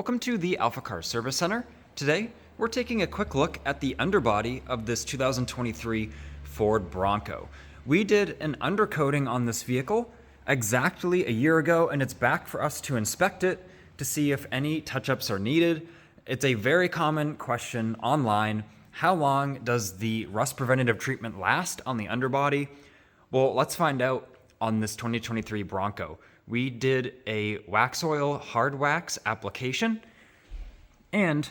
Welcome to the AlphaCars Service Center. Today, we're taking a quick look at the underbody of this 2023 Ford Bronco. We did an undercoating on this vehicle exactly a year ago, and it's back for us to inspect it to see if any touch-ups are needed. It's a very common question online. How long does the rust preventative treatment last on the underbody? Well, let's find out on this 2023 Bronco. We did a Waxoyl Hardwax application, and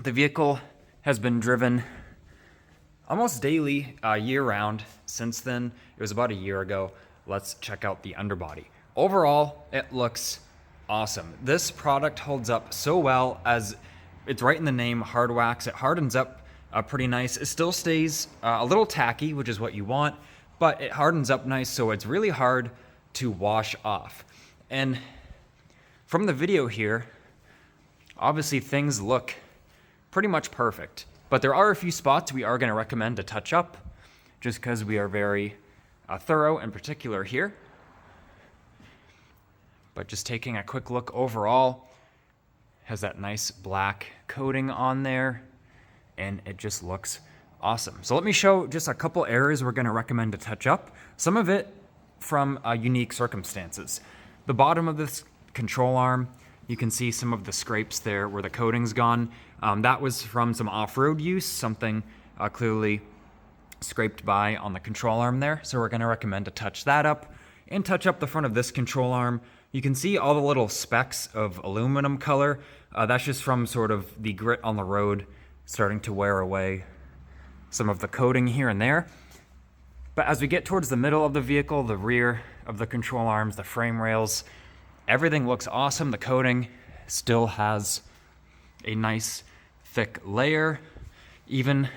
the vehicle has been driven almost daily, year-round since then. It was about a year ago. Let's check out the underbody. Overall, it looks awesome. This product holds up so well, as it's right in the name, Hardwax. It hardens up pretty nice. It still stays a little tacky, which is what you want, but it hardens up nice, so it's really hard to wash off. And from the video here, obviously things look pretty much perfect, but there are a few spots we are going to recommend to touch up just because we are very thorough and particular here. But just taking a quick look overall, has that nice black coating on there, and it just looks awesome. So let me show just a couple areas we're going to recommend to touch up. Some of it from unique circumstances. The bottom of this control arm, you can see some of the scrapes there where the coating's gone. That was from some off-road use, something clearly scraped by on the control arm there. So we're going to recommend to touch that up and touch up the front of this control arm. You can see all the little specks of aluminum color. That's just from sort of the grit on the road starting to wear away some of the coating here and there. But as we get towards the middle of the vehicle, the rear of the control arms, the frame rails, everything looks awesome. The coating still has a nice thick layer. Even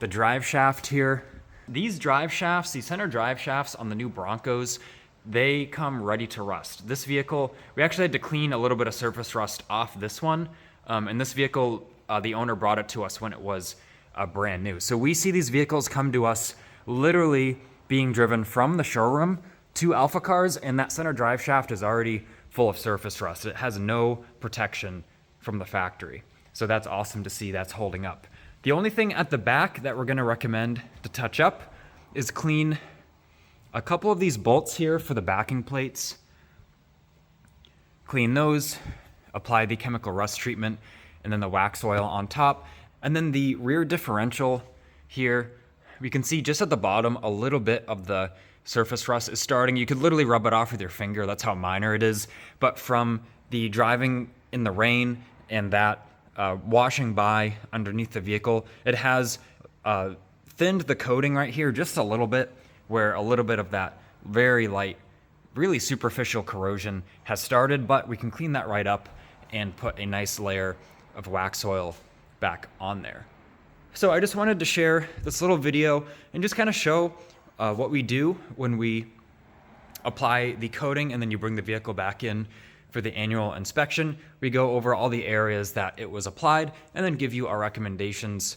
the drive shaft here. These drive shafts, these center drive shafts on the new Broncos, they come ready to rust. This vehicle, we actually had to clean a little bit of surface rust off this one. And this vehicle, the owner brought it to us when it was brand new. So we see these vehicles come to us literally being driven from the showroom to AlphaCars, and that center drive shaft is already full of surface rust. It has no protection from the factory. So that's awesome to see that's holding up. The only thing at the back that we're going to recommend to touch up is clean a couple of these bolts here for the backing plates. Clean those, apply the chemical rust treatment, and then the Waxoyl on top. And then the rear differential here, we can see just at the bottom a little bit of the surface rust is starting. You could literally rub it off with your finger. That's how minor it is. But from the driving in the rain and that washing by underneath the vehicle, it has thinned the coating right here just a little bit, where a little bit of that very light, really superficial corrosion has started. But we can clean that right up and put a nice layer of Waxoyl back on there. So I just wanted to share this little video and just kind of show what we do when we apply the coating and then you bring the vehicle back in for the annual inspection. We go over all the areas that it was applied and then give you our recommendations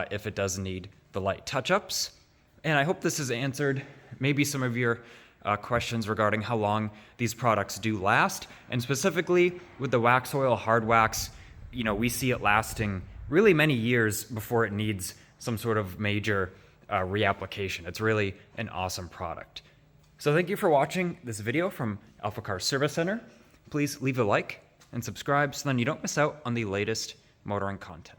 if it does need the light touch-ups. And I hope this has answered maybe some of your questions regarding how long these products do last. And specifically with the Waxoyl Hardwax, you know, we see it lasting really many years before it needs some sort of major reapplication. It's really an awesome product. So thank you for watching this video from AlphaCars Service Center. Please leave a like and subscribe so then you don't miss out on the latest motoring content.